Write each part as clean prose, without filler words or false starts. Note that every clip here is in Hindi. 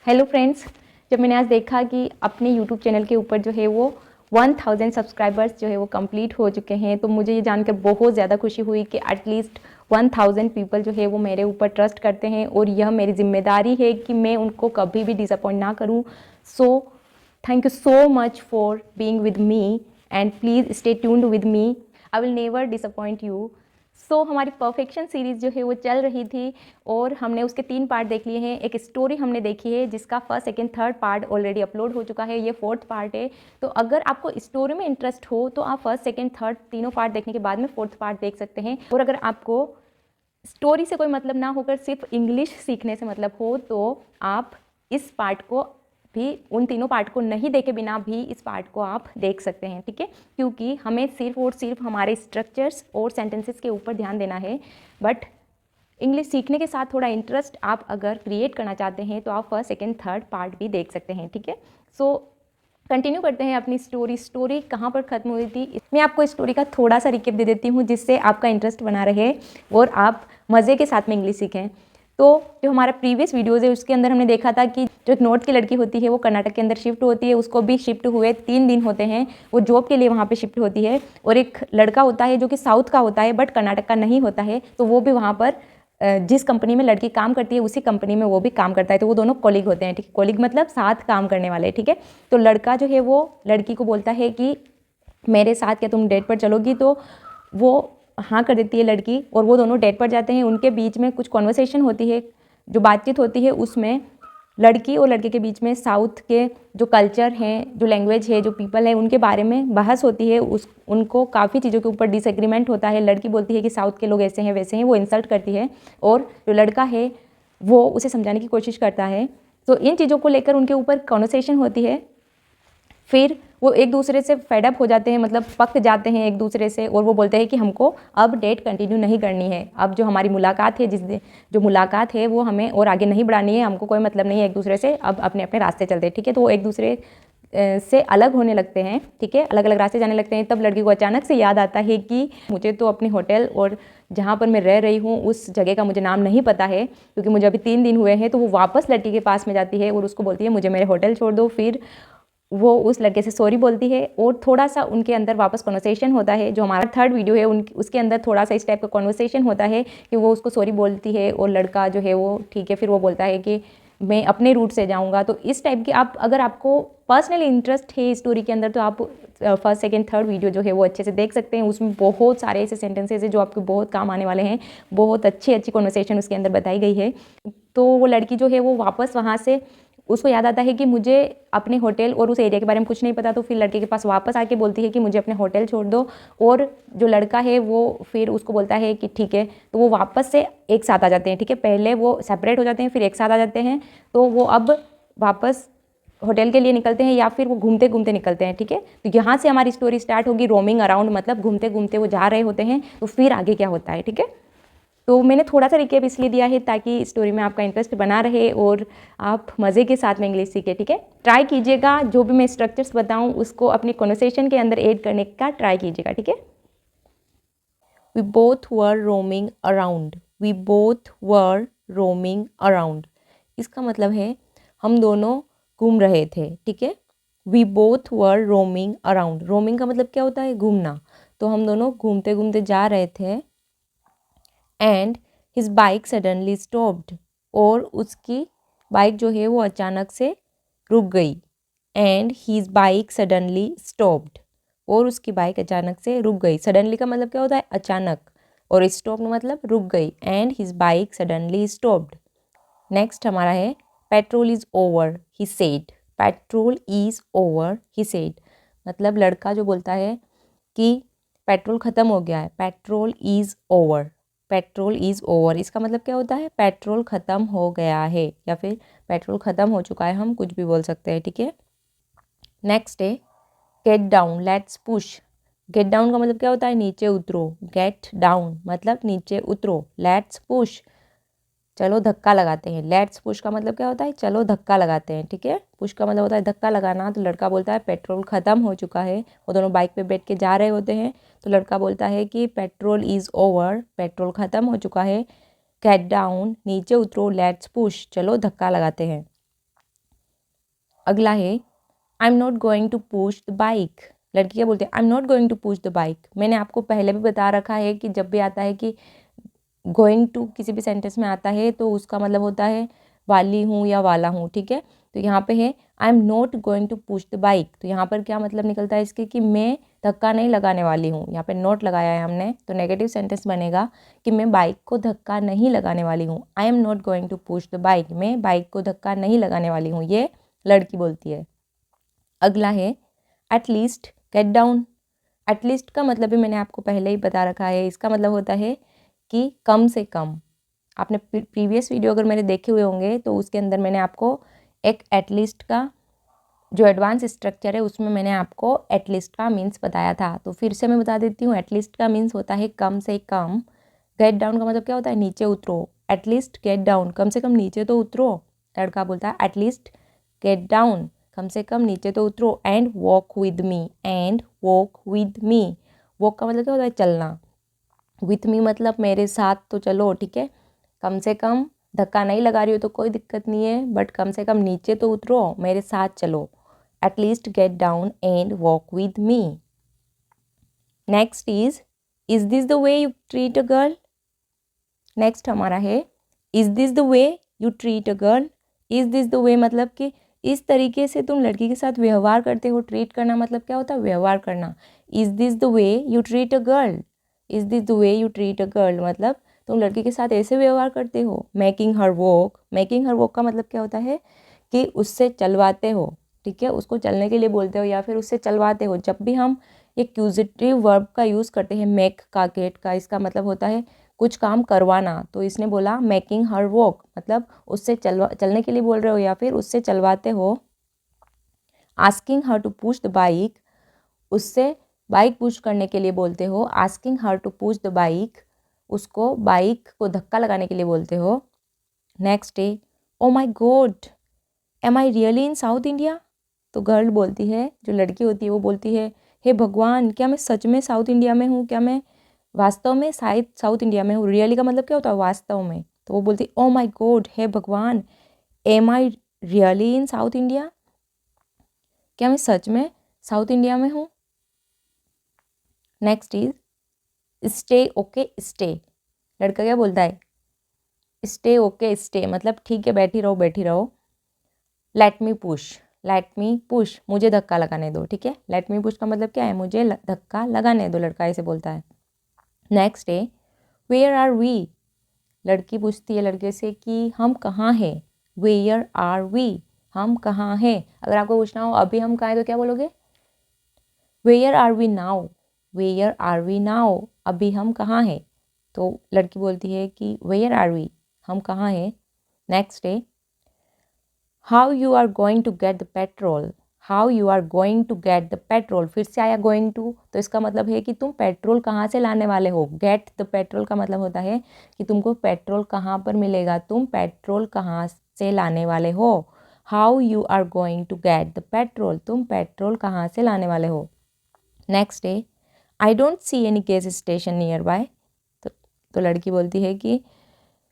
हेलो फ्रेंड्स, जब मैंने आज देखा कि अपने यूट्यूब चैनल के ऊपर जो है वो 1000 सब्सक्राइबर्स जो है वो कंप्लीट हो चुके हैं, तो मुझे ये जानकर बहुत ज़्यादा खुशी हुई कि एटलीस्ट 1000 पीपल जो है वो मेरे ऊपर ट्रस्ट करते हैं और यह मेरी जिम्मेदारी है कि मैं उनको कभी भी डिसअपॉइंट ना करूं। So thank you so much for being with me and please stay tuned with me. I will never disappoint you. हमारी परफेक्शन सीरीज़ जो है वो चल रही थी और हमने उसके 3 पार्ट देख लिए हैं। एक स्टोरी हमने देखी है जिसका first, second, third part already upload हो चुका है, ये 4th पार्ट है। तो अगर आपको स्टोरी में इंटरेस्ट हो तो आप फर्स्ट, सेकंड, थर्ड तीनों पार्ट देखने के बाद में 4th पार्ट देख सकते हैं। और अगर आपको स्टोरी से कोई मतलब ना होकर सिर्फ इंग्लिश सीखने से मतलब हो तो आप इस पार्ट को भी, उन तीनों पार्ट को नहीं देखे बिना भी इस पार्ट को आप देख सकते हैं, ठीक है। क्योंकि हमें सिर्फ और सिर्फ हमारे स्ट्रक्चर्स और सेंटेंसेस के ऊपर ध्यान देना है। बट इंग्लिश सीखने के साथ थोड़ा इंटरेस्ट आप अगर क्रिएट करना चाहते हैं तो आप फर्स्ट, सेकंड, थर्ड पार्ट भी देख सकते हैं, ठीक है। कंटिन्यू करते हैं अपनी स्टोरी कहाँ पर ख़त्म हुई थी। मैं आपको स्टोरी का थोड़ा सा रिकेप दे देती हूँ जिससे आपका इंटरेस्ट बना रहे और आप मज़े के साथ में इंग्लिश सीखें। तो जो हमारा प्रीवियस वीडियोज़ है उसके अंदर हमने देखा था कि जो एक नॉर्थ की लड़की होती है वो कर्नाटक के अंदर शिफ्ट होती है, उसको भी शिफ्ट हुए 3 दिन होते हैं, वो जॉब के लिए वहाँ पे शिफ्ट होती है। और एक लड़का होता है जो कि साउथ का होता है बट कर्नाटक का नहीं होता है, तो वो भी वहाँ पर जिस कंपनी में लड़की काम करती है उसी कंपनी में वो भी काम करता है। तो वो दोनों कॉलीग होते हैं, ठीक है। कॉलीग मतलब साथ काम करने वाले, ठीक है। तो लड़का जो है वो लड़की को बोलता है कि मेरे साथ क्या तुम डेट पर चलोगी, तो वो हाँ कर देती है लड़की और वो दोनों डेट पर जाते हैं। उनके बीच में कुछ कॉन्वर्सेशन होती है, जो बातचीत होती है उसमें लड़की और लड़के के बीच में साउथ के जो कल्चर हैं, जो लैंग्वेज है, जो पीपल है, उनके बारे में बहस होती है। उनको काफ़ी चीज़ों के ऊपर डिसएग्रीमेंट होता है। लड़की बोलती है कि साउथ के लोग ऐसे हैं वैसे हैं, वो इंसल्ट करती है और जो लड़का है वो उसे समझाने की कोशिश करता है। तो इन चीज़ों को लेकर उनके ऊपर कॉन्वर्सेशन होती है। फिर वो एक दूसरे से फेडअप हो जाते हैं, मतलब पक जाते हैं एक दूसरे से, और वो बोलते हैं कि हमको अब डेट कंटिन्यू नहीं करनी है। अब जो हमारी मुलाकात है, जिस दिन जो मुलाकात है वो हमें और आगे नहीं बढ़ानी है, हमको कोई मतलब नहीं है एक दूसरे से, अब अपने अपने रास्ते चलते हैं, ठीक है। तो वो एक दूसरे से अलग होने लगते हैं, ठीक है, अलग अलग रास्ते जाने लगते हैं। तब लड़की को अचानक से याद आता है कि मुझे तो अपनी होटल और जहाँ पर मैं रह रही हूँ उस जगह का मुझे नाम नहीं पता है, क्योंकि मुझे अभी 3 दिन हुए हैं। तो वो वापस लड़की के पास में जाती है और उसको बोलती है मुझे मेरे होटल छोड़ दो। फिर वो उस लड़के से सॉरी बोलती है और थोड़ा सा उनके अंदर वापस कॉन्वर्सेशन होता है। जो हमारा 3rd वीडियो है उसके अंदर थोड़ा सा इस टाइप का कॉन्वर्सेशन होता है कि वो उसको सॉरी बोलती है और लड़का जो है वो ठीक है, फिर वो बोलता है कि मैं अपने रूट से जाऊंगा। तो इस टाइप की आप, अगर आपको पर्सनली इंटरेस्ट है स्टोरी के अंदर, तो आप फर्स्ट, सेकंड, थर्ड वीडियो जो है वो अच्छे से देख सकते हैं। उसमें बहुत सारे ऐसे सेंटेंसेस है जो आपको बहुत काम आने वाले हैं। बहुत अच्छी अच्छी कॉन्वर्सेशन उसके अंदर बताई गई है। तो वो लड़की जो है वो वापस वहाँ से, उसको याद आता है कि मुझे अपने होटल और उस एरिया के बारे में कुछ नहीं पता। तो फिर लड़के के पास वापस आके बोलती है कि मुझे अपने होटल छोड़ दो। और जो लड़का है वो फिर उसको बोलता है कि ठीक है। तो वो वापस से एक साथ आ जाते हैं, ठीक है। पहले वो सेपरेट हो जाते हैं, फिर एक साथ आ जाते हैं। तो वो अब वापस होटल के लिए निकलते हैं या फिर वो घूमते घूमते निकलते हैं, ठीक है। तो यहाँ से हमारी स्टोरी स्टार्ट होगी। रोमिंग अराउंड मतलब घूमते घूमते वो जा रहे होते हैं। तो फिर आगे क्या होता है, ठीक है। तो मैंने थोड़ा सा रिकेप इसलिए दिया है ताकि स्टोरी में आपका इंटरेस्ट बना रहे और आप मज़े के साथ में इंग्लिश सीखें, ठीक है। ट्राई कीजिएगा, जो भी मैं स्ट्रक्चर्स बताऊं उसको अपनी कॉन्वर्सेशन के अंदर ऐड करने का ट्राई कीजिएगा, ठीक है। We both were roaming around, we both were roaming around, इसका मतलब है हम दोनों घूम रहे थे, ठीक है। We both were roaming around, roaming का मतलब क्या होता है, घूमना। तो हम दोनों घूमते घूमते जा रहे थे। And his bike suddenly stopped, और उसकी बाइक जो है वो अचानक से रुक गई। And his bike suddenly stopped, और उसकी बाइक अचानक से रुक गई। सडनली का मतलब क्या होता है, अचानक, और स्टॉप मतलब रुक गई। And his bike suddenly stopped. Next हमारा है petrol is over he said, petrol is over he said, मतलब लड़का जो बोलता है कि पेट्रोल ख़त्म हो गया है। Petrol is over, petrol is over, इसका मतलब क्या होता है, पेट्रोल ख़त्म हो गया है या फिर पेट्रोल ख़त्म हो चुका है, हम कुछ भी बोल सकते हैं, ठीक है। नेक्स्ट है get down let's push, get down का मतलब क्या होता है, नीचे उतरो। गेट डाउन मतलब नीचे उतरो। लेट्स पुश, चलो धक्का लगाते हैं। लेट्स पुश का मतलब क्या होता है, चलो धक्का लगाते हैं, ठीक है। पुश का मतलब होता है धक्का लगाना। तो लड़का बोलता है पेट्रोल ख़त्म हो चुका है। वो दोनों बाइक पे बैठ के जा रहे होते हैं। तो लड़का बोलता है कि पेट्रोल इज़ ओवर, पेट्रोल ख़त्म हो चुका है। गेट डाउन नीचे उतरो, लेट्स पुश चलो धक्का लगाते हैं। अगला है I am not going to push the bike. लड़की क्या बोलती है, I am not going to push the bike. मैंने आपको पहले भी बता रखा है कि जब भी आता है कि गोइंग टू किसी भी सेंटेंस में आता है तो उसका मतलब होता है वाली हूँ या वाला हूँ, ठीक है। तो यहाँ पे है I am not going to push the bike, तो यहाँ पर क्या मतलब निकलता है इसके कि मैं धक्का नहीं लगाने वाली हूँ। यहाँ पे नोट लगाया है हमने, तो नेगेटिव सेंटेंस बनेगा कि मैं बाइक को धक्का नहीं लगाने वाली हूँ। I am not going to push the bike, मैं बाइक को धक्का नहीं लगाने वाली हूँ, ये लड़की बोलती है। अगला है at least get down. At least का मतलब भी मैंने आपको पहले ही बता रखा है, इसका मतलब होता है कि कम से कम। आपने प्रीवियस वीडियो अगर मेरे देखे हुए होंगे तो उसके अंदर मैंने आपको एक एटलीस्ट का जो एडवांस स्ट्रक्चर है उसमें मैंने आपको एटलीस्ट का मीन्स बताया था। तो फिर से मैं बता देती हूँ, एटलीस्ट का मीन्स होता है कम से कम। गेट डाउन का मतलब क्या होता है, नीचे उतरो। एटलीस्ट गेट डाउन, कम से कम नीचे तो उतरो। लड़का बोलता है एटलीस्ट गेट डाउन, कम से कम नीचे तो उतरो। And walk with me, and walk with me. Walk का मतलब क्या होता है, चलना। विथ मी मतलब मेरे साथ तो चलो, ठीक है। कम से कम धक्का नहीं लगा रही हो तो कोई दिक्कत नहीं है, बट कम से कम नीचे तो उतरो, मेरे साथ चलो। At least get down and walk with me. Next is this the way you treat a girl. Next हमारा है is this the way you treat a girl. Is this the way मतलब कि इस तरीके से तुम लड़की के साथ व्यवहार करते हो। ट्रीट करना मतलब क्या होता है, व्यवहार करना। Is this the way you treat a girl, is this the way you treat a girl मतलब तुम लड़की के साथ ऐसे व्यवहार करते हो। मेकिंग हर वॉक, मेकिंग हर वॉक का मतलब क्या होता है कि उससे चलवाते हो, ठीक है। उसको चलने के लिए बोलते हो या फिर उससे चलवाते हो। जब भी हम एक्यूजेटिव वर्ब का यूज़ करते हैं, मेक का, गेट का, इसका मतलब होता है कुछ काम करवाना। तो इसने बोला मेकिंग हर वॉक मतलब उससे चलने के लिए बोल रहे हो या फिर उससे चलवाते हो। Asking her to push the bike, उससे बाइक पुश करने के लिए बोलते हो। Asking her to push the bike, उसको बाइक को धक्का लगाने के लिए बोलते हो। Next day oh my God am I really in South India. तो गर्ल बोलती है, जो लड़की होती है वो बोलती है, हे भगवान क्या मैं सच में साउथ इंडिया में हूँ, क्या मैं वास्तव में शायद साउथ इंडिया में हूँ। रियली का मतलब क्या होता है, वास्तव में। तो वो बोलती ओ माई गॉड, हे भगवान, am I really in South India, क्या मैं सच में साउथ इंडिया में हूँ। Next is stay okay stay. लड़का क्या बोलता है, स्टे ओके स्टे मतलब ठीक है बैठी रहो बैठी रहो। Let me push, let me push मुझे धक्का लगाने दो, ठीक है। लेट मी पुश का मतलब क्या है, मुझे धक्का लगाने दो, लड़का ऐसे बोलता है। नेक्स्ट है वेयर आर वी। लड़की पूछती है लड़के से कि हम कहाँ हैं। वेयर आर वी, हम कहाँ हैं। अगर आपको पूछना हो अभी हम कहाँ हैं तो क्या बोलोगे, where are we now, where are we now, अभी हम कहाँ हैं। तो लड़की बोलती है कि वेयर आर वी, हम कहाँ हैं। नेक्स्ट है how you are going to get the petrol. How you are going to get the petrol, फिर से आया गोइंग टू, तो इसका मतलब है कि तुम पेट्रोल कहाँ से लाने वाले हो। गेट द पेट्रोल का मतलब होता है कि तुमको पेट्रोल कहाँ पर मिलेगा, तुम पेट्रोल कहाँ से लाने वाले हो। How you are going to get the petrol, तुम पेट्रोल कहाँ से लाने वाले हो। Next day I don't see any gas station nearby. तो लड़की बोलती है कि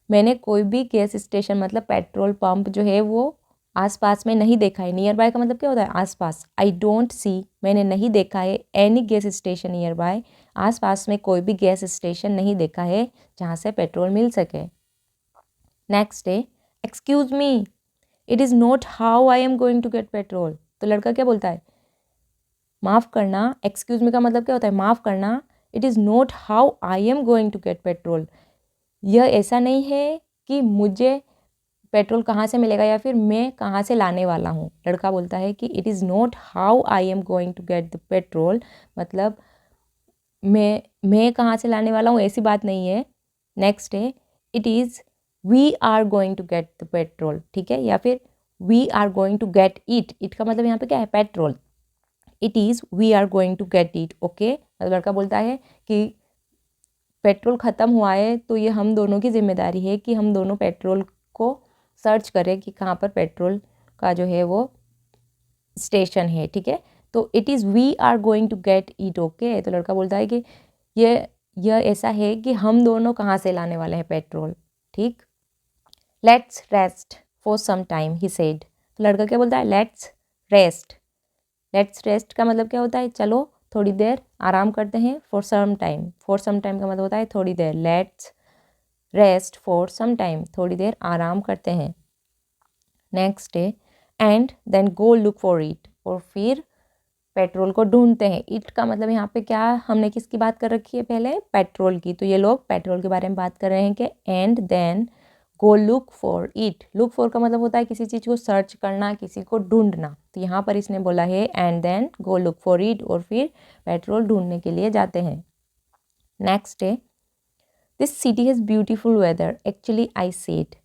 मैंने कोई भी गैस स्टेशन मतलब पेट्रोल पंप जो है वो आसपास में नहीं देखा है। नियर बाय का मतलब क्या होता है, आसपास। आई डोंट सी, मैंने नहीं देखा है, any gas station near by, आसपास में कोई भी गैस स्टेशन नहीं देखा है जहाँ से पेट्रोल मिल सके। Next day excuse me it is not how I am going to get petrol. तो लड़का क्या बोलता है, माफ़ करना, एक्सक्यूज मी का मतलब क्या होता है, माफ़ करना। It is not how I am going to get petrol, यह ऐसा नहीं है कि मुझे पेट्रोल कहाँ से मिलेगा या फिर मैं कहाँ से लाने वाला हूँ। लड़का बोलता है कि it is not how I am going to get the petrol मतलब मैं कहाँ से लाने वाला हूँ ऐसी बात नहीं है। नेक्स्ट है it is we are going to get the petrol, ठीक है, या फिर we are going to get it. It का मतलब यहाँ पे क्या है, petrol. It is we are going to get it, okay. मतलब लड़का बोलता है कि पेट्रोल ख़त्म हुआ है तो ये हम दोनों की जिम्मेदारी है कि हम दोनों पेट्रोल को सर्च करें कि कहाँ पर पेट्रोल का जो है वो स्टेशन है, ठीक है। तो it is we are going to get it, okay. तो लड़का बोलता है कि यह ऐसा है कि हम दोनों कहाँ से लाने वाले हैं पेट्रोल, ठीक। Let's rest for some time he said. तो लड़का क्या बोलता है, लेट्स रेस्ट। लेट्स रेस्ट का मतलब क्या होता है, चलो थोड़ी देर आराम करते हैं। For some time, for some time का मतलब होता है थोड़ी देर। Let's rest for some time, थोड़ी देर आराम करते हैं। नेक्स्ट है and then go look for it, और फिर पेट्रोल को ढूंढते हैं। इट का मतलब यहाँ पे क्या, हमने किसकी बात कर रखी है पहले, पेट्रोल की। तो ये लोग पेट्रोल के बारे में बात कर रहे हैं कि and then go look for it. Look for का मतलब होता है किसी चीज़ को सर्च करना, किसी को ढूंढना। तो यहाँ पर इसने बोला है and then go look for it, और फिर पेट्रोल ढूंढने के लिए जाते हैं। नेक्स्ट है this city has beautiful weather actually I said.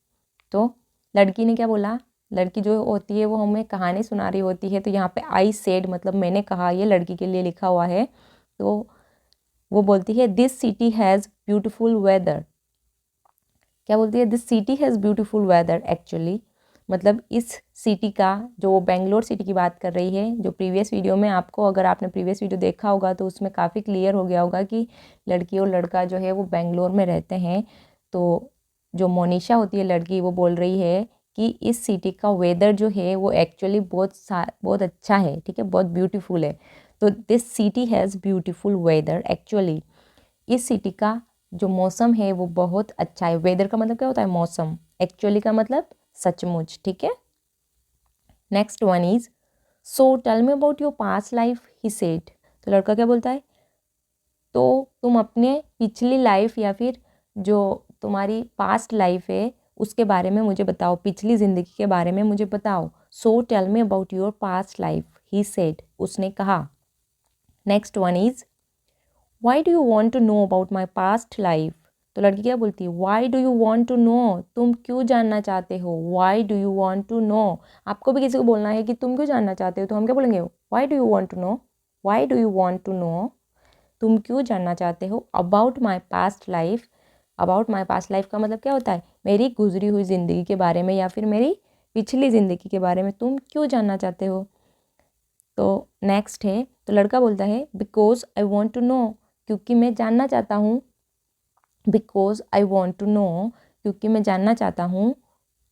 तो लड़की ने क्या बोला, लड़की जो होती है वो हमें कहानी सुना रही होती है। तो यहाँ पे आई सेड मतलब मैंने कहा, ये लड़की के लिए लिखा हुआ है। तो वो बोलती है this city has beautiful weather. क्या बोलती है, this city has beautiful weather actually, मतलब इस सिटी का, जो बेंगलोर सिटी की बात कर रही है। जो प्रीवियस वीडियो में आपको, अगर आपने प्रीवियस वीडियो देखा होगा तो उसमें काफ़ी क्लियर हो गया होगा कि लड़की और लड़का जो है वो बेंगलोर में रहते हैं। तो जो मोनिशा होती है लड़की, वो बोल रही है कि इस सिटी का वेदर जो है वो एक्चुअली बहुत अच्छा है, ठीक है, बहुत ब्यूटीफुल है। तो this city has beautiful weather actually, इस सिटी का जो मौसम है वो बहुत अच्छा है। वेदर का मतलब क्या होता है, मौसम। एक्चुअली का मतलब सचमुच, ठीक है। Next one is so tell me about your past life he said. तो लड़का क्या बोलता है, तो तुम अपने पिछली लाइफ या फिर जो तुम्हारी पास्ट लाइफ है उसके बारे में मुझे बताओ, पिछली ज़िंदगी के बारे में मुझे बताओ। So tell me about your past life he said, उसने कहा। Next one is why do you want to know about my past life. तो लड़की क्या बोलती है, why do you want to know, तुम क्यों जानना चाहते हो। Why do you want to know, आपको भी किसी को बोलना है कि तुम क्यों जानना चाहते हो, तो हम क्या बोलेंगे, why do you want to know. Why do you want to know, तुम क्यों जानना चाहते हो। About my past life, about my past life का मतलब क्या होता है, मेरी गुजरी हुई ज़िंदगी के बारे में या फिर मेरी पिछली ज़िंदगी के बारे में तुम क्यों जानना चाहते हो। तो नेक्स्ट है, तो लड़का बोलता है because I want to know, क्योंकि मैं जानना चाहता हूँ। Because I want to know, क्योंकि मैं जानना चाहता हूँ।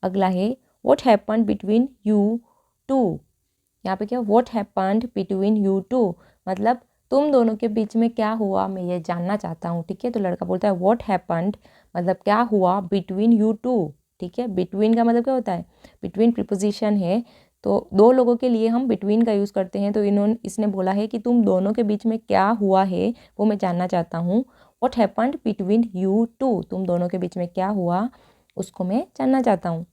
अगला है what happened between you two. यहाँ पे क्या, what happened between you two, मतलब तुम दोनों के बीच में क्या हुआ मैं ये जानना चाहता हूँ, ठीक है। तो लड़का बोलता है वॉट हैपन्ड, मतलब क्या हुआ, बिटवीन यू टू, ठीक है। बिटवीन का मतलब क्या होता है, बिटवीन प्रीपोजिशन है, तो दो लोगों के लिए हम बिटवीन का यूज़ करते हैं। तो इसने बोला है कि तुम दोनों के बीच में क्या हुआ है वो मैं जानना चाहता हूँ। What happened between you two, तुम दोनों के बीच में क्या हुआ उसको मैं जानना चाहता हूँ।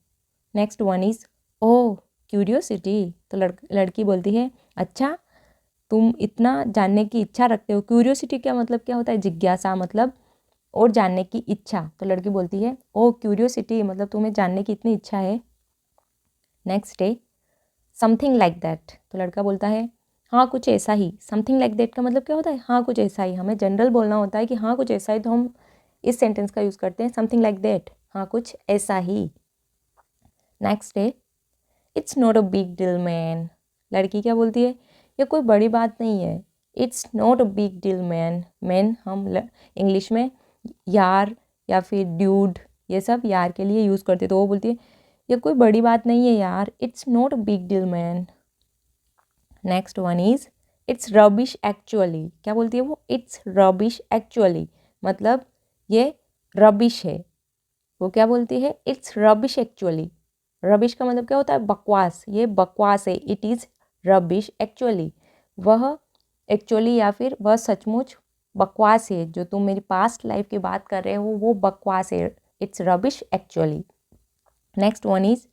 Next one is oh curiosity. तो लड़की बोलती है अच्छा तुम इतना जानने की इच्छा रखते हो। क्यूरियोसिटी का मतलब क्या होता है, जिज्ञासा, मतलब और जानने की इच्छा। तो लड़की बोलती है ओह क्यूरियोसिटी, मतलब तुम्हें जानने की इतनी इच्छा है। Next day something like that. तो लड़का बोलता है हाँ कुछ ऐसा ही। समथिंग लाइक दैट का मतलब क्या होता है, हाँ कुछ ऐसा ही। हमें जनरल बोलना होता है कि हाँ कुछ ऐसा ही, तो हम इस सेंटेंस का यूज़ करते हैं समथिंग लाइक दैट, हाँ कुछ ऐसा ही। Next day it's not a big deal man. लड़की क्या बोलती है, ये कोई बड़ी बात नहीं है। It's not a big deal man, man हम इंग्लिश में यार या फिर ड्यूड ये सब यार के लिए यूज़ करते, तो वो बोलती है ये कोई बड़ी बात नहीं है यार, it's not a big deal man. Next one is it's rubbish actually. क्या बोलती है वो, इट्स रबिश एक्चुअली, मतलब ये रबिश है। वो क्या बोलती है, इट्स रबिश एक्चुअली। रबिश का मतलब क्या होता है, बकवास, ये बकवास है। इट इज़ रबिश एक्चुअली, वह एक्चुअली या फिर वह सचमुच बकवास है। जो तुम मेरी पास्ट लाइफ की बात कर रहे हो वो बकवास है। It's rubbish actually. Next one is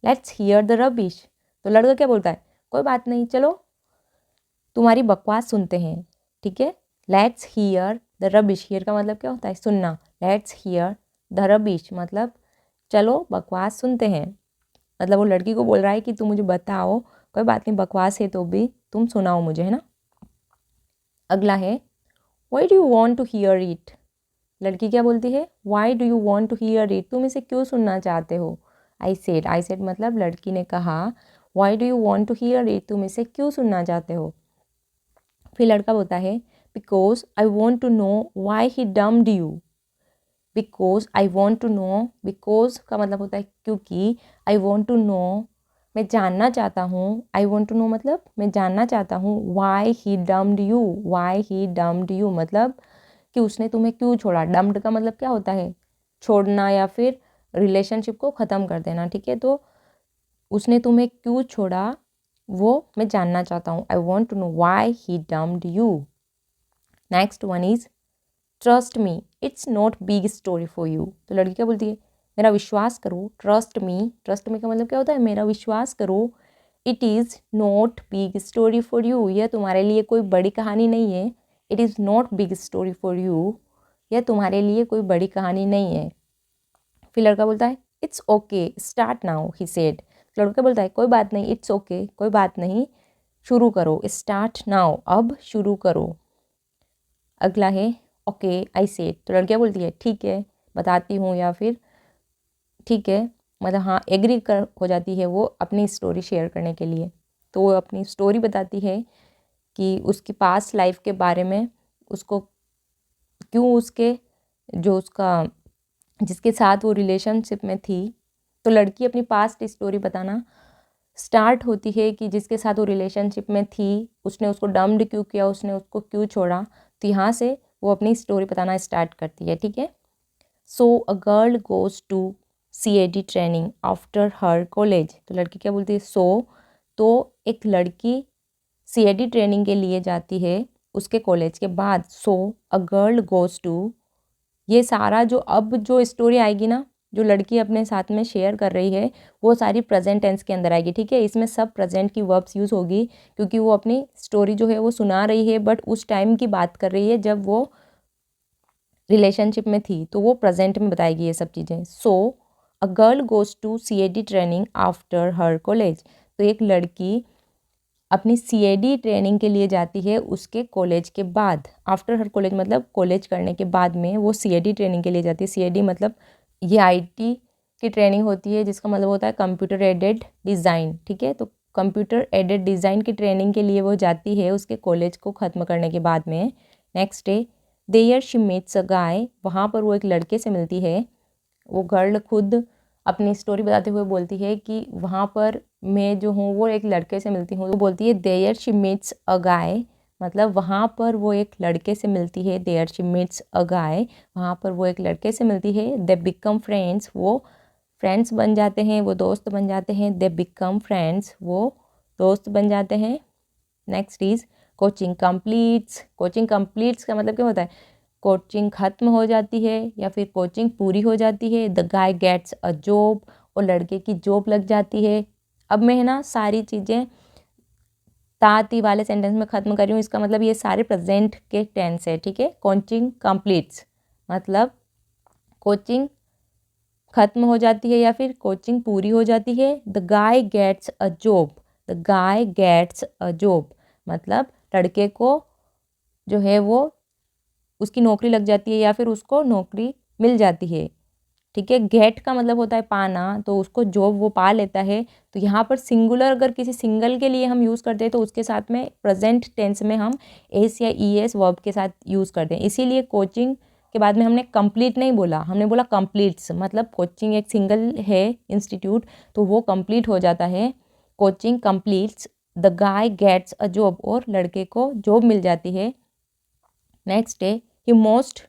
let's hear the rubbish. तो लड़का क्या बोलता है, कोई बात नहीं चलो तुम्हारी बकवास सुनते हैं, ठीक है। Let's hear the rubbish, here का मतलब क्या होता है, सुनना। लेट्स हियर द रबिश मतलब चलो बकवास सुनते हैं। मतलब वो लड़की को बोल रहा है कि तुम मुझे बताओ, कोई बात नहीं बकवास है तो भी तुम सुनाओ मुझे, है ना। अगला है why do you want to hear it. लड़की क्या बोलती है, why do you want to hear it, तुम इसे क्यों सुनना चाहते हो। आई सेड मतलब लड़की ने कहा, why do you want to hear it, तुम इसे क्यों सुनना चाहते हो। फिर लड़का बोलता है because I want to know why he dumped you. Because I want to know, because का मतलब होता है क्योंकि, आई वॉन्ट टू नो मैं जानना चाहता हूँ, आई वॉन्ट टू नो मतलब मैं जानना चाहता हूँ, Y he dumped you, Y he dumped you मतलब कि उसने तुम्हें क्यों छोड़ा। डम्ड का मतलब क्या होता है, छोड़ना या फिर रिलेशनशिप को ख़त्म कर देना, ठीक है। तो उसने तुम्हें क्यों छोड़ा वो मैं जानना चाहता हूँ, I want to know why he dumped you. Next one is trust me, it's not big story for you. तो लड़की क्या बोलती है, मेरा विश्वास करो, ट्रस्ट मी, ट्रस्ट मी का मतलब क्या होता है, मेरा विश्वास करो, it is not big story for you, यह तुम्हारे लिए कोई बड़ी कहानी नहीं है। It is not big story for you, यह तुम्हारे लिए कोई बड़ी कहानी नहीं है। फिर लड़का बोलता है it's okay start now he said. लड़का बोलता है कोई बात नहीं, इट्स ओके कोई बात नहीं, शुरू करो, स्टार्ट नाउ अब शुरू करो। अगला है ओके आई सेड। तो लड़कियाँ बोलती है ठीक है बताती हूँ, या फिर ठीक है मतलब हाँ एग्री कर हो जाती है वो अपनी स्टोरी शेयर करने के लिए। तो वो अपनी स्टोरी बताती है कि उसकी पास्ट लाइफ के बारे में, उसको क्यों उसके जो उसका जिसके साथ वो रिलेशनशिप में थी। तो लड़की अपनी पास्ट स्टोरी बताना स्टार्ट होती है कि जिसके साथ वो रिलेशनशिप में थी उसने उसको डम्ड क्यों किया, उसने उसको क्यों छोड़ा। तो यहाँ से वो अपनी स्टोरी बताना स्टार्ट करती है, ठीक है। So a girl goes to CAD training after her college. तो लड़की क्या बोलती है, सो तो एक लड़की CAD ट्रेनिंग के लिए जाती है उसके कॉलेज के बाद। सो अ गर्ल गोज़ टू, ये सारा जो अब जो स्टोरी आएगी ना, जो लड़की अपने साथ में शेयर कर रही है वो सारी प्रेजेंट टेंस के अंदर आएगी, ठीक है। इसमें सब प्रेजेंट की वर्ब्स यूज़ होगी क्योंकि वो अपनी स्टोरी जो है वो सुना रही है, बट उस टाइम की बात कर रही है जब वो रिलेशनशिप में थी, तो वो प्रेजेंट में बताएगी ये सब चीज़ें। So a girl goes to CAD training after her college. तो एक लड़की अपनी CAD ट्रेनिंग के लिए जाती है उसके कॉलेज के बाद। आफ्टर हर कॉलेज मतलब कॉलेज करने के बाद में वो CAD ट्रेनिंग के लिए जाती है। CAD मतलब ये IT की ट्रेनिंग होती है जिसका मतलब होता है कंप्यूटर एडेड डिज़ाइन, ठीक है। तो कंप्यूटर एडेड डिज़ाइन की ट्रेनिंग के लिए वो जाती है उसके कॉलेज को ख़त्म करने के बाद में। Next day there she meets a guy, वहाँ पर वो एक लड़के से मिलती है। वो गर्ल खुद अपनी स्टोरी बताते हुए बोलती है कि वहाँ पर मैं जो हूँ वो एक लड़के से मिलती हूँ। वो बोलती है देयर शी मीट्स अ गाय, मतलब वहाँ पर वो एक लड़के से मिलती है। There she meets a guy, वहाँ पर वो एक लड़के से मिलती है। दे बिकम फ्रेंड्स, वो फ्रेंड्स बन जाते हैं, वो दोस्त बन जाते हैं। दे बिकम फ्रेंड्स, वो दोस्त बन जाते हैं। Next is coaching completes. Coaching completes का मतलब क्या होता है, कोचिंग ख़त्म हो जाती है या फिर कोचिंग पूरी हो जाती है। The guy gets a job, और लड़के की जॉब लग जाती है। अब मैं है ना सारी चीज़ें ताती वाले सेंटेंस में ख़त्म कर रही हूँ, इसका मतलब ये सारे प्रेजेंट के टेंस है, ठीक है। कोचिंग कंप्लीट्स मतलब कोचिंग ख़त्म हो जाती है या फिर कोचिंग पूरी हो जाती है। The guy gets a job, the guy gets a job मतलब लड़के को जो है वो उसकी नौकरी लग जाती है या फिर उसको नौकरी मिल जाती है, ठीक है। गेट का मतलब होता है पाना, तो उसको जॉब वो पा लेता है। तो यहाँ पर सिंगुलर अगर किसी सिंगल के लिए हम यूज़ करते हैं तो उसके साथ में प्रेजेंट टेंस में हम एस या ES वर्ब के साथ यूज़ करते हैं। इसीलिए कोचिंग के बाद में हमने कंप्लीट नहीं बोला, हमने बोला कंप्लीट्स, मतलब कोचिंग एक सिंगल है इंस्टीट्यूट तो वो कंप्लीट हो जाता है। Coaching completes, the guy gets a job, और लड़के को जॉब मिल जाती है। नेक्स्ट है ही मोस्ट,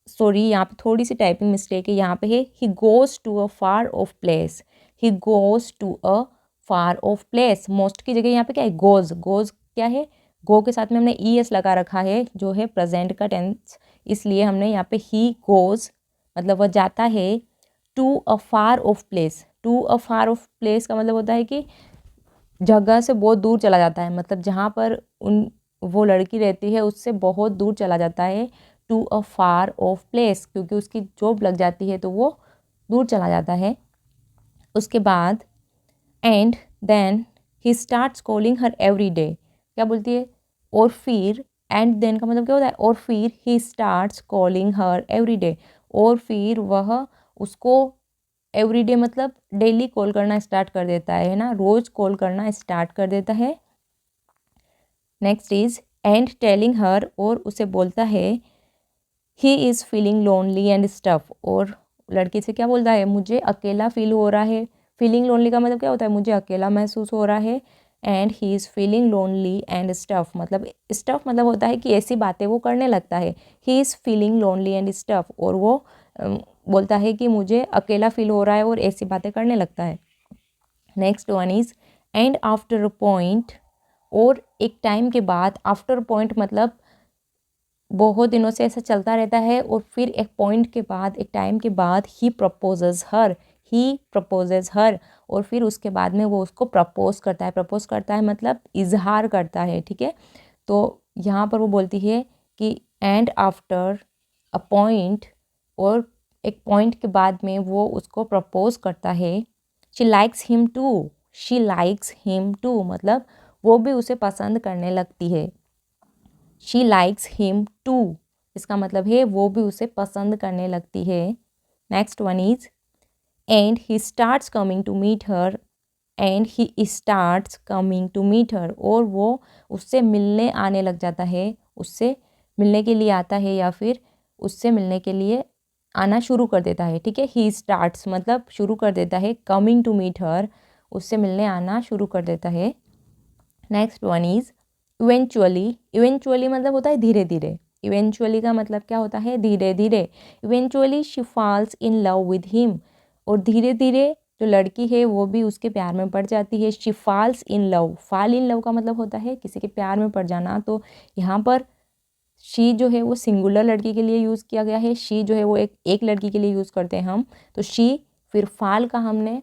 सॉरी यहाँ पे थोड़ी सी टाइपिंग मिस्टेक है, यहाँ पे है he goes to a far off place. He goes to a far off place, most की जगह यहाँ पे क्या है, गोज़। गोज़ क्या है, गो के साथ में हमने ES लगा रखा है जो है प्रेजेंट का टेंस, इसलिए हमने यहाँ पे ही गोज़ मतलब वह जाता है to a far off place. To a far off place का मतलब होता है कि जगह से बहुत दूर चला जाता है, मतलब जहाँ पर उन वो लड़की रहती है उससे बहुत दूर चला जाता है। To a far off place, क्योंकि उसकी जॉब लग जाती है तो वो दूर चला जाता है। उसके बाद and then he starts calling her every day, क्या बोलती है, और फिर एंड देन का मतलब क्या होता है, और फिर ही starts calling her every day, और फिर वह उसको एवरी डे मतलब डेली कॉल करना स्टार्ट कर देता है ना, रोज़ कॉल करना स्टार्ट कर देता है। Next is and telling her, और उसे बोलता है he is feeling lonely and stuff, और लड़की से क्या बोलता है, मुझे अकेला फील हो रहा है, फीलिंग लोनली का मतलब क्या होता है, मुझे अकेला महसूस हो रहा है। And he is feeling lonely and stuff, मतलब स्टफ मतलब होता है कि ऐसी बातें वो करने लगता है। He is feeling lonely and stuff, और वो बोलता है कि मुझे अकेला फील हो रहा है और ऐसी बातें करने लगता है। Next one is and after a point, और एक टाइम के बाद, आफ्टर पॉइंट मतलब बहुत दिनों से ऐसा चलता रहता है, और फिर एक पॉइंट के बाद, एक टाइम के बाद ही प्रपोजेज हर, और फिर उसके बाद में वो उसको प्रपोज करता है मतलब इजहार करता है, ठीक है। तो यहाँ पर वो बोलती है कि एंड आफ्टर अ पॉइंट, और एक पॉइंट के बाद में वो उसको प्रपोज करता है। शी लाइक्स हिम टू, मतलब वो भी उसे पसंद करने लगती है। शी लाइक्स हिम टू, इसका मतलब है वो भी उसे पसंद करने लगती है। Next one is and he starts coming to meet her, और वो उससे मिलने आने लग जाता है, उससे मिलने के लिए आता है, या फिर उससे मिलने के लिए आना शुरू कर देता है, ठीक है। ही स्टार्ट्स मतलब शुरू कर देता है, कमिंग टू मीट हर, उससे मिलने आना शुरू कर देता है। नेक्स्ट वन इज इवेंचुअली मतलब होता है धीरे धीरे। इवेंचुअली का मतलब क्या होता है, धीरे धीरे। Eventually she falls in love with him, और धीरे धीरे जो लड़की है वो भी उसके प्यार में पड़ जाती है। She falls in love, fall in love का मतलब होता है किसी के प्यार में पड़ जाना। तो यहाँ पर शी जो है वो सिंगुलर लड़की के लिए यूज़ किया गया है, शी जो है वो एक लड़की के लिए यूज़ करते हैं हम। तो शी, फिर फाल का हमने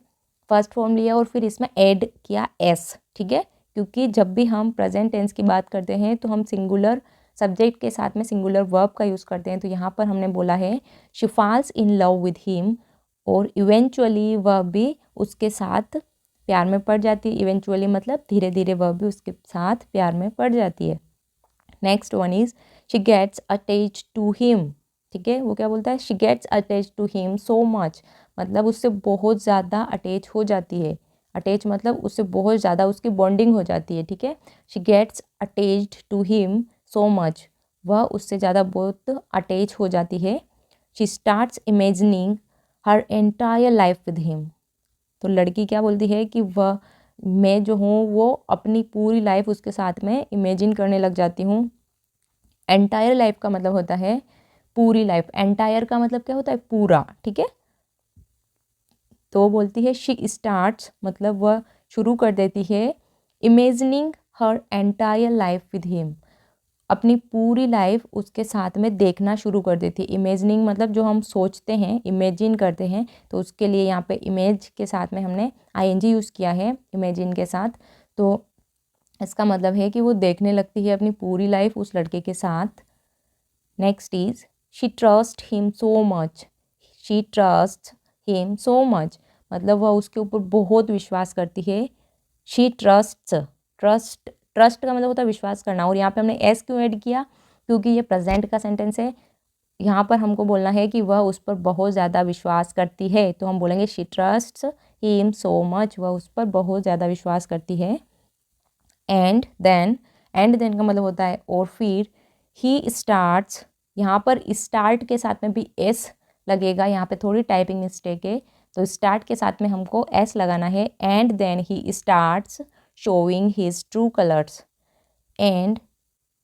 फर्स्ट फॉर्म लिया, और फिर इसमें ऐड किया एस, ठीक है। क्योंकि जब भी हम प्रेजेंट टेंस की बात करते हैं तो हम सिंगुलर सब्जेक्ट के साथ में सिंगुलर वर्ब का यूज़ करते हैं। तो यहाँ पर हमने बोला है she falls in love with him, और इवेंचुअली वह भी उसके साथ प्यार में पड़ जाती है। इवेंचुअली मतलब धीरे धीरे वह भी उसके साथ प्यार में पड़ जाती है। Next one is she gets attached to him, ठीक है। वो क्या बोलता है, she gets attached to him so much, मतलब उससे बहुत ज़्यादा अटैच हो जाती है। अटैच मतलब उससे बहुत ज़्यादा उसकी बॉन्डिंग हो जाती है, ठीक है। She gets attached to him so much, वह उससे ज़्यादा बहुत अटैच हो जाती है। She starts imagining her entire life with him, तो लड़की क्या बोलती है कि वह, मैं जो हूँ वो अपनी पूरी लाइफ उसके साथ में इमेजिन करने लग जाती हूँ। एंटायर लाइफ का मतलब होता है पूरी लाइफ, एंटायर का मतलब क्या होता है, पूरा, ठीक है। तो बोलती है शी स्टार्ट्स मतलब वह शुरू कर देती है, imagining her entire life with him, अपनी पूरी लाइफ उसके साथ में देखना शुरू कर देती है। इमेजिनिंग मतलब जो हम सोचते हैं, इमेजिन करते हैं, तो उसके लिए यहाँ पे इमेज के साथ में हमने आईएनजी यूज़ किया है इमेजिन के साथ। तो इसका मतलब है कि वो देखने लगती है अपनी पूरी लाइफ उस लड़के के साथ। Next is she trust him so much, she trust him so much, मतलब वह उसके ऊपर बहुत विश्वास करती है। शी ट्रस्ट का मतलब होता है विश्वास करना, और यहाँ पे हमने एस क्यों ऐड किया, क्योंकि ये प्रेजेंट का सेंटेंस है। यहाँ पर हमको बोलना है कि वह उस पर बहुत ज़्यादा विश्वास करती है, तो हम बोलेंगे she trusts him so much, वह उस पर बहुत ज़्यादा विश्वास करती है। एंड देन का मतलब होता है और फिर। ही स्टार्ट्स, यहाँ पर स्टार्ट के साथ में भी एस लगेगा, यहाँ पे थोड़ी टाइपिंग मिस्टेक है, तो स्टार्ट के साथ में हमको एस लगाना है। And then he starts showing his true colours, and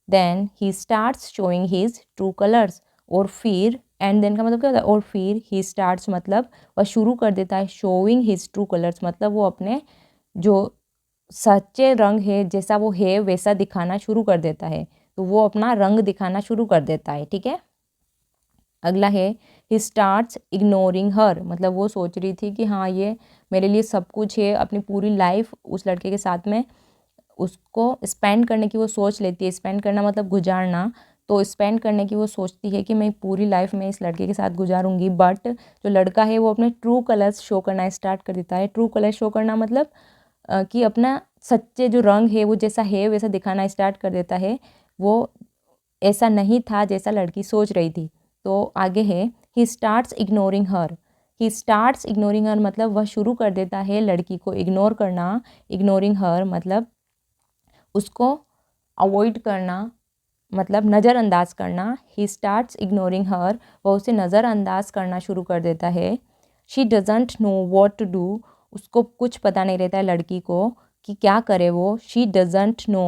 then he starts showing his true colours, और फिर एंड देन का मतलब क्या होता है, और फिर ही स्टार्ट्स मतलब वह शुरू कर देता है, शोइंग हिज ट्रू कलर्स मतलब वो अपने जो सच्चे रंग है, जैसा वो है वैसा दिखाना शुरू कर देता है, तो वो अपना रंग दिखाना शुरू कर देता है, ठीक है। अगला है ही स्टार्ट्स इग्नोरिंग हर, मतलब वो सोच रही थी कि हाँ ये मेरे लिए सब कुछ है, अपनी पूरी लाइफ उस लड़के के साथ में उसको स्पेंड करने की वो सोच लेती है। स्पेंड करना मतलब गुजारना, तो स्पेंड करने की वो सोचती है कि मैं पूरी लाइफ में इस लड़के के साथ गुजारूंगी। बट जो लड़का है वो अपने ट्रू कलर्स शो करना स्टार्ट कर देता है। ट्रू कलर्स शो करना मतलब कि अपना सच्चे जो रंग है वो जैसा है वैसा दिखाना स्टार्ट कर देता है। वो ऐसा नहीं था जैसा लड़की सोच रही थी। तो आगे है he starts ignoring her, he starts ignoring her मतलब वह शुरू कर देता है लड़की को इग्नोर करना। इग्नोरिंग हर मतलब उसको अवॉइड करना, मतलब नज़रअंदाज करना। ही स्टार्ट्स इग्नोरिंग हर, वह उसे नज़रअंदाज करना शुरू कर देता है। She doesn't know what to do, उसको कुछ पता नहीं रहता है लड़की को कि क्या करे वो। She doesn't know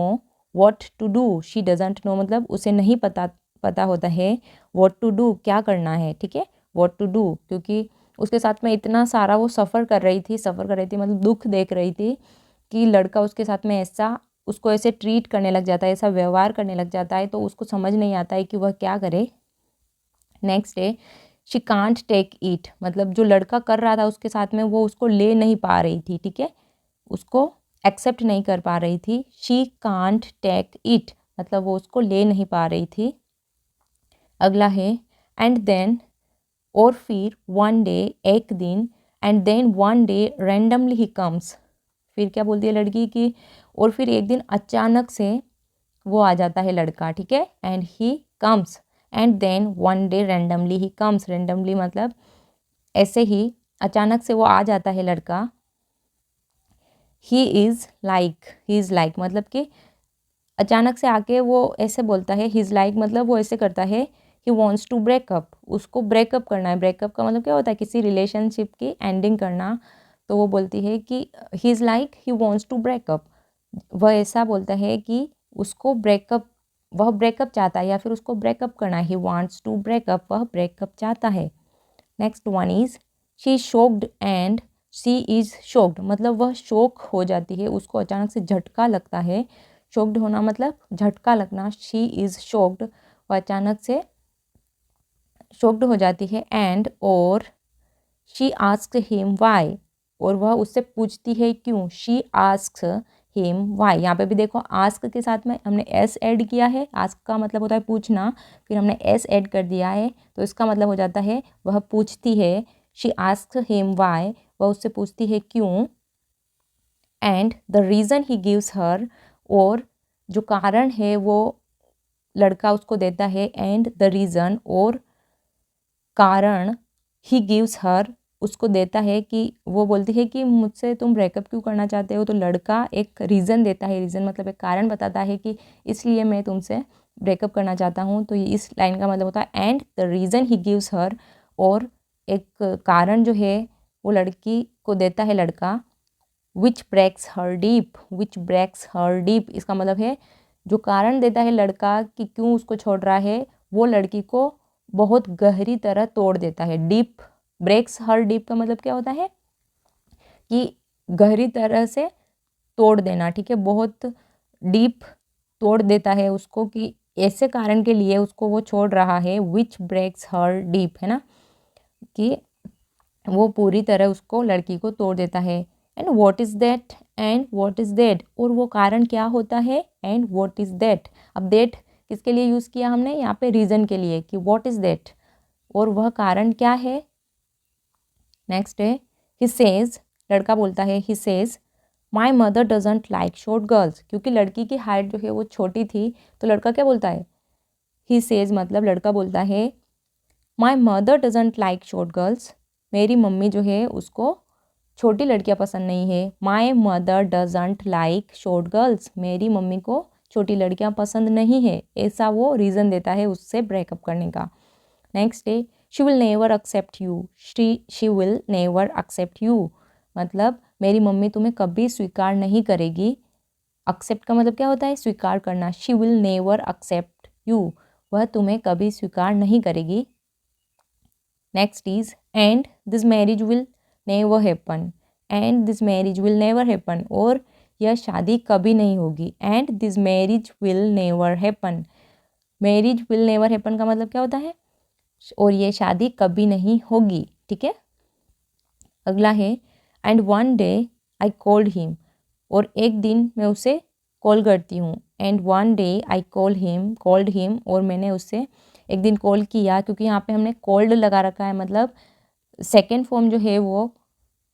what to do. She doesn't know मतलब उसे नहीं पता होता है व्हाट टू डू, क्या करना है, ठीक है, व्हाट टू डू, क्योंकि उसके साथ में इतना सारा वो सफ़र कर रही थी मतलब दुख देख रही थी कि लड़का उसके साथ में ऐसा उसको ऐसे ट्रीट करने लग जाता है, ऐसा व्यवहार करने लग जाता है, तो उसको समझ नहीं आता है कि वह क्या करे। नेक्स्ट है शी कांट टेक इट, मतलब जो लड़का कर रहा था उसके साथ में वो उसको ले नहीं पा रही थी, ठीक है, उसको एक्सेप्ट नहीं कर पा रही थी। शी कांट टेक इट मतलब वो उसको ले नहीं पा रही थी। अगला है एंड देन, और फिर वन डे, एक दिन, and then one day randomly he comes, फिर क्या बोलती है लड़की की, और फिर एक दिन अचानक से वो आ जाता है लड़का, ठीक है, and he comes, and then one day randomly he comes, randomly मतलब ऐसे ही अचानक से वो आ जाता है लड़का। ही इज़ लाइक मतलब कि अचानक से आके वो ऐसे बोलता है, ही इज़ लाइक मतलब वो ऐसे करता है, ही वॉन्ट्स टू ब्रेकअप, उसको ब्रेकअप करना है। ब्रेकअप का मतलब क्या होता है, किसी रिलेशनशिप की एंडिंग करना। तो वो बोलती है कि he is like he wants to break up, वह ऐसा बोलता है कि उसको ब्रेकअप, वह ब्रेकअप चाहता है या फिर उसको ब्रेकअप करना है। ही वांट्स टू ब्रेकअप, वह ब्रेकअप चाहता है। Next one is she is shocked and she is shocked मतलब वह शोक हो जाती है, उसको अचानक से झटका लगता है। शॉक्ड होना मतलब झटका लगना। शी इज शॉक्ड, वह अचानक से शॉक्ड हो जाती है। एंड और शी आस्क्ड हिम वाई, और वह उससे पूछती है क्यों। शी आस्क्स हिम वाई, यहाँ पे भी देखो आस्क के साथ में हमने एस ऐड किया है। आस्क का मतलब होता है पूछना, फिर हमने एस ऐड कर दिया है तो इसका मतलब हो जाता है वह पूछती है। शी आस्क्स हिम वाई, वह उससे पूछती है क्यों। And the reason he gives her, और जो कारण है वो लड़का उसको देता है। एंड द रीज़न, और कारण, ही गिव्स हर, उसको देता है कि वो बोलती है कि मुझसे तुम ब्रेकअप क्यों करना चाहते हो। तो लड़का एक रीज़न देता है, रीज़न मतलब एक कारण बताता है कि इसलिए मैं तुमसे ब्रेकअप करना चाहता हूँ। तो इस लाइन का मतलब होता है and the reason he gives her, और एक कारण जो है वो लड़की को देता है लड़का। Which breaks her deep, which breaks her deep इसका मतलब है जो कारण देता है लड़का कि क्यों उसको छोड़ रहा है, वो लड़की को बहुत गहरी तरह तोड़ देता है। डीप, ब्रेक्स हर डीप का मतलब क्या होता है कि गहरी तरह से तोड़ देना, ठीक है, बहुत डीप तोड़ देता है उसको कि ऐसे कारण के लिए उसको वो छोड़ रहा है। विच ब्रेक्स हर डीप है ना, कि वो पूरी तरह उसको, लड़की को तोड़ देता है। And what is that, and what is that, और वो कारण क्या होता है। एंड व्हाट इज़ दैट, अब दैट किसके लिए यूज़ किया हमने यहाँ पे, रीज़न के लिए, कि व्हाट इज़ दैट, और वह कारण क्या है। नेक्स्ट है ही सेज, लड़का बोलता है he says my mother doesn't like short girls, क्योंकि लड़की की हाइट जो है वो छोटी थी। तो लड़का क्या बोलता है, ही सेज मतलब लड़का बोलता है my mother doesn't like short girls, मेरी मम्मी जो है उसको छोटी लड़कियां पसंद नहीं है। My mother doesn't like short girls, मेरी मम्मी को छोटी लड़कियां पसंद नहीं है, ऐसा वो रीज़न देता है उससे ब्रेकअप करने का। नेक्स्ट है she will never accept you, she will never accept you मतलब मेरी मम्मी तुम्हें कभी स्वीकार नहीं करेगी। एक्सेप्ट का मतलब क्या होता है, स्वीकार करना। She will never accept you, वह तुम्हें कभी स्वीकार नहीं करेगी। Next is and this marriage will never happen, and this marriage will never happen, और यह शादी कभी नहीं होगी। And this marriage will never happen, marriage will never happen का मतलब क्या होता है, और ये शादी कभी नहीं होगी, ठीक है। अगला है and one day I called him, और एक दिन मैं उसे कॉल करती हूँ। And one day I called him, और मैंने उससे एक दिन कॉल किया, क्योंकि यहाँ पे हमने कॉल्ड लगा रखा है मतलब सेकेंड फॉर्म जो है वो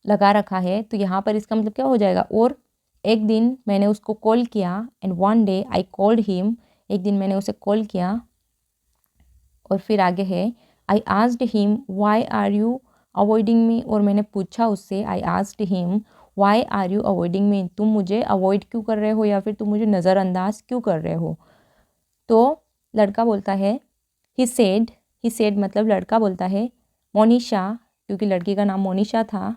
लगा रखा है, तो यहाँ पर इसका मतलब क्या हो जाएगा, और एक दिन मैंने उसको कॉल किया। And one day I called him, एक दिन मैंने उसे कॉल किया। और फिर आगे है I asked him why are you avoiding me, और मैंने पूछा उससे, I asked him why are you avoiding me, तुम मुझे अवॉइड क्यों कर रहे हो या फिर तुम मुझे नज़रअंदाज क्यों कर रहे हो। तो लड़का बोलता है ही सेड मतलब लड़का बोलता है मोनिशा, क्योंकि लड़की का नाम मोनिशा था।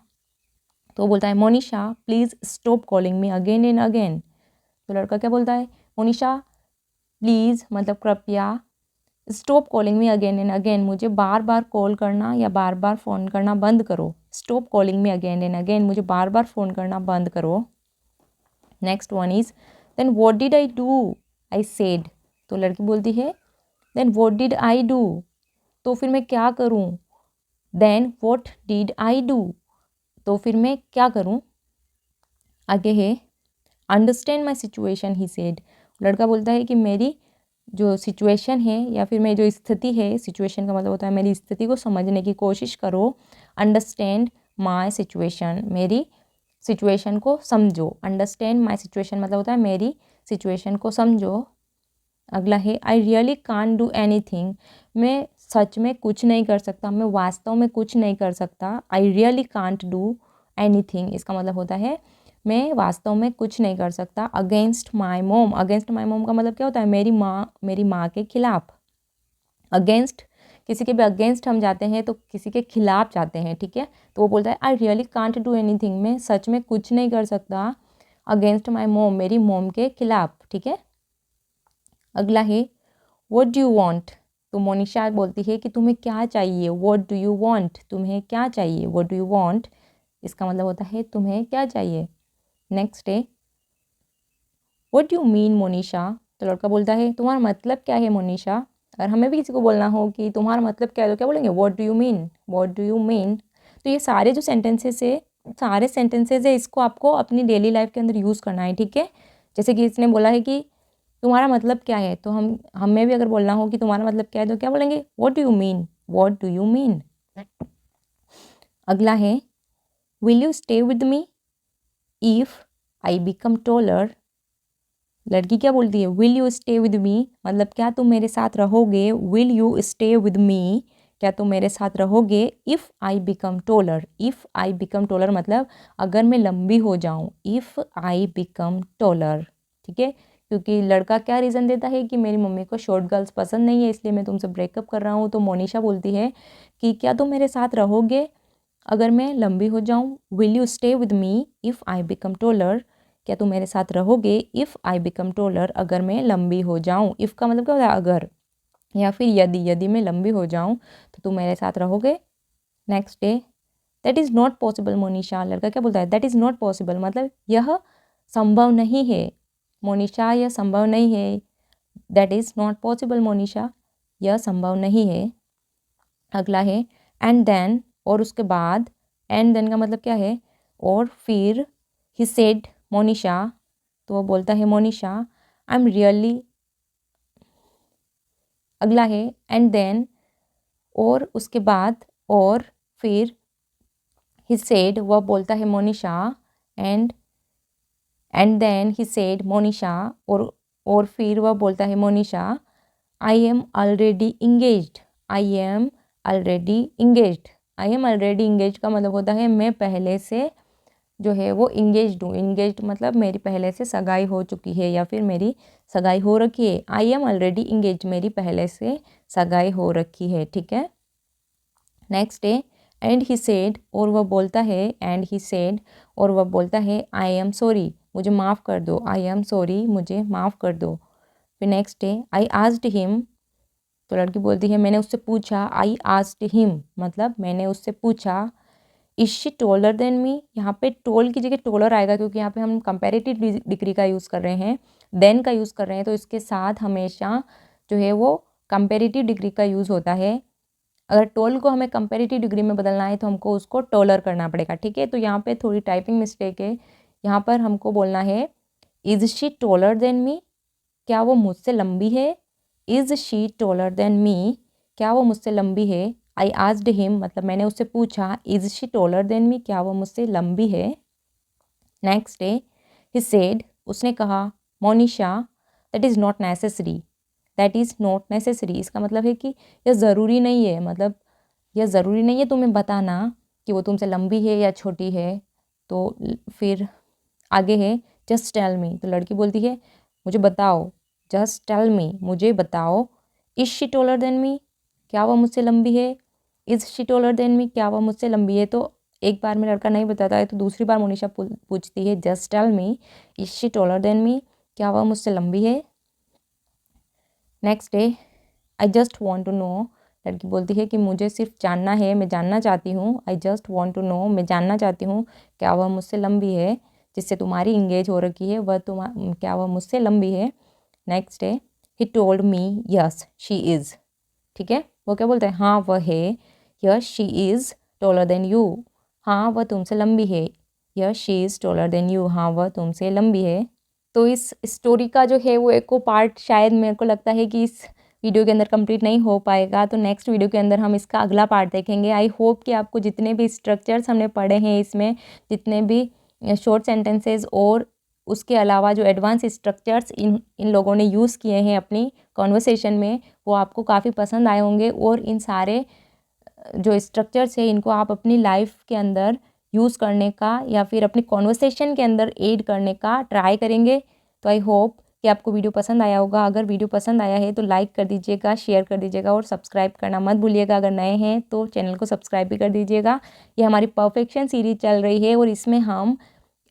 तो वो बोलता है Monisha please stop calling me again and again. तो लड़का क्या बोलता है, मोनिशा प्लीज़ मतलब कृपया, stop calling me again and again, मुझे बार बार कॉल करना या बार बार फ़ोन करना बंद करो। Stop calling me again and again, मुझे बार बार फ़ोन करना बंद करो। Next one is then what did I do, I said. तो लड़की बोलती है then what did I do, तो फिर मैं क्या करूँ। Then what did I do, तो फिर मैं क्या करूँ। आगे है understand my situation he said. लड़का बोलता है कि मेरी जो सिचुएशन है या फिर मेरी जो स्थिति है, सिचुएशन का मतलब होता है मेरी स्थिति को समझने की कोशिश करो। अंडरस्टैंड माई सिचुएशन, मेरी सिचुएशन को समझो। अंडरस्टैंड माई सिचुएशन मतलब होता है मेरी सिचुएशन को समझो। अगला है I really can't do anything, मैं सच में कुछ नहीं कर सकता, मैं वास्तव में कुछ नहीं कर सकता। I really can't do anything, इसका मतलब होता है मैं वास्तव में कुछ नहीं कर सकता। अगेंस्ट माई मोम, अगेंस्ट माई मोम का मतलब क्या होता है मेरी माँ के खिलाफ। अगेंस्ट, किसी के भी अगेंस्ट हम जाते हैं तो किसी के खिलाफ जाते हैं, ठीक है। तो वो बोलता है I really can't do anything, मैं सच में कुछ नहीं कर सकता अगेंस्ट माई मोम, मेरी मोम के खिलाफ, ठीक है। अगला है व्हाट डू यू वांट। तो मोनिशा बोलती है कि तुम्हें क्या चाहिए। व्हाट डू यू वांट, तुम्हें क्या चाहिए। व्हाट डू यू वांट, इसका मतलब होता है तुम्हें क्या चाहिए। नेक्स्ट है what do you mean Monisha. तो लड़का बोलता है तुम्हारा मतलब क्या है मोनिशा। अगर हमें भी किसी को बोलना हो कि तुम्हारा मतलब क्या है तो क्या बोलेंगे, what do you mean, what do you mean. तो ये सारे जो सेंटेंसेस है इसको आपको अपनी डेली लाइफ के अंदर यूज़ करना है, ठीक है। जैसे कि इसने बोला है कि तुम्हारा मतलब क्या है, तो हमें भी अगर बोलना हो कि तुम्हारा मतलब क्या है तो क्या बोलेंगे, what do you mean, what do you mean. अगला है will you stay with me if I become taller. लड़की क्या बोलती है, will you stay with me मतलब क्या तुम मेरे साथ रहोगे। Will you stay with me, क्या तुम मेरे साथ रहोगे। If I become taller, if I become taller मतलब अगर मैं लंबी हो जाऊँ। इफ़ आई बिकम टॉलर, ठीक है। क्योंकि लड़का क्या रीज़न देता है कि मेरी मम्मी को शॉर्ट गर्ल्स पसंद नहीं है इसलिए मैं तुमसे ब्रेकअप कर रहा हूँ। तो मोनिशा बोलती है कि क्या तुम मेरे साथ रहोगे अगर मैं लंबी हो जाऊँ। Will you stay with me if I become taller, क्या तुम मेरे साथ रहोगे इफ़ आई बिकम टॉलर, अगर मैं लंबी हो जाऊँ। इफ़ का मतलब क्या होता है अगर, या फिर यदि मैं लंबी हो जाऊँ तो तुम मेरे साथ रहोगे। Next day that is not possible Monisha. लड़का क्या बोलता है, दैट इज़ नॉट पॉसिबल मतलब यह संभव नहीं है। मोनिशा यह संभव नहीं है। That is not possible Monisha, यह संभव नहीं है। अगला है एंड देन, और उसके बाद। एंड देन का मतलब क्या है, और फिर। ही सेड मोनिशा, तो वो बोलता है मोनिशा आई एम रियली। अगला है एंड देन, और उसके बाद, और फिर। ही सेड, वह बोलता है Monisha and then he said Monisha, और फिर वह बोलता है Monisha I am already engaged, I am already engaged. I am already engaged का मतलब होता है मैं पहले से जो है वो इंगेज्ड हूँ। इंगेज्ड मतलब मेरी पहले से सगाई हो चुकी है या फिर मेरी सगाई हो रखी है। आई एम ऑलरेडी इंगेज्ड, मेरी पहले से सगाई हो रखी है, ठीक है। नेक्स्ट है एंड ही सेड, और वह बोलता है एंड ही सेड, और वह बोलता है आई एम सॉरी, मुझे माफ़ कर दो। आई एम सॉरी, मुझे माफ़ कर दो। फिर नेक्स्ट है आई आस्क्ड हिम, तो लड़की बोलती है मैंने उससे पूछा। आई आस्क्ड हिम मतलब मैंने उससे पूछा। इज शी टॉलर देन मी, यहाँ पे टोल की जगह टॉलर आएगा क्योंकि यहाँ पे हम कंपैरेटिव डिग्री का यूज़ कर रहे हैं, देन का यूज़ कर रहे हैं, तो इसके साथ हमेशा जो है वो कंपैरेटिव डिग्री का यूज़ होता है। अगर टोल को हमें कंपैरेटिव डिग्री में बदलना है तो हमको उसको टॉलर करना पड़ेगा, ठीक है। तो यहाँ पे थोड़ी टाइपिंग मिस्टेक है। यहाँ पर हमको बोलना है is she taller than me, क्या वो मुझसे लंबी है। Is she taller than me, क्या वो मुझसे लंबी है। आई आस्क्ड हिम मतलब मैंने उससे पूछा। Is she taller than me, क्या वो मुझसे लंबी है। नेक्स्ट डे ही सेड, उसने कहा Monisha that is not necessary, that is not necessary इसका मतलब है कि यह ज़रूरी नहीं है, मतलब यह ज़रूरी नहीं है तुम्हें बताना कि वो तुमसे लंबी है या छोटी है। तो फिर आगे है जस्ट टेल मी, तो लड़की बोलती है मुझे बताओ। जस्ट टेल मी, मुझे बताओ। Is she taller than me, क्या वह मुझसे लंबी है। Is she taller than me, क्या वह मुझसे लंबी है। तो एक बार में लड़का नहीं बताता है तो दूसरी बार मोनिशा पूछती है just tell me is she taller than me, क्या वह मुझसे लंबी है। Next day I just want to know, लड़की बोलती है कि मुझे सिर्फ जानना है, मैं जानना चाहती हूँ। I just want to know, मैं जानना चाहती हूँ क्या वह मुझसे लंबी है, जिससे तुम्हारी इंगेज हो रखी है वह क्या वह मुझसे लंबी है। Next day he told me yes she is, ठीक है, वो क्या बोलते हैं, हाँ वह है। Yes she is taller than you, हाँ वह तुमसे लंबी है। Yes she is taller than you, हाँ वह तुमसे लंबी है। तो इस स्टोरी का जो है वो एक को पार्ट शायद मेरे को लगता है कि इस वीडियो के अंदर कंप्लीट नहीं हो पाएगा, तो नेक्स्ट वीडियो के अंदर हम इसका अगला पार्ट देखेंगे। आई होप कि आपको जितने भी स्ट्रक्चर्स हमने पढ़े हैं इसमें, जितने भी शॉर्ट सेंटेंसेस और उसके अलावा जो एडवांस स्ट्रक्चर्स इन लोगों ने यूज़ किए हैं अपनी कॉन्वर्सेशन में, वो आपको काफ़ी पसंद आए होंगे। और इन सारे जो स्ट्रक्चर्स है इनको आप अपनी लाइफ के अंदर यूज़ करने का या फिर अपनी कॉन्वर्सेशन के अंदर ऐड करने का ट्राई करेंगे। तो आई होप कि आपको वीडियो पसंद आया होगा। अगर वीडियो पसंद आया है तो लाइक कर दीजिएगा, शेयर कर दीजिएगा और सब्सक्राइब करना मत भूलिएगा। अगर नए हैं तो चैनल को सब्सक्राइब भी कर दीजिएगा। ये हमारी परफेक्शन सीरीज चल रही है और इसमें हम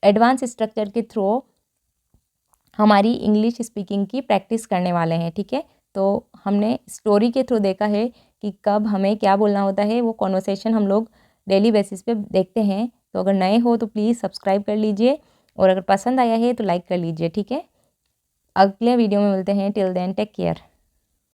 एडवांस स्ट्रक्चर के थ्रू हमारी इंग्लिश स्पीकिंग की प्रैक्टिस करने वाले हैं, ठीक है। तो हमने स्टोरी के थ्रू देखा है कि कब हमें क्या बोलना होता है, वो कॉन्वर्सेशन हम लोग डेली बेसिस पे देखते हैं। तो अगर नए हो तो प्लीज़ सब्सक्राइब कर लीजिए और अगर पसंद आया है तो लाइक कर लीजिए, ठीक है। अगले वीडियो में मिलते हैं, टिल देन टेक केयर।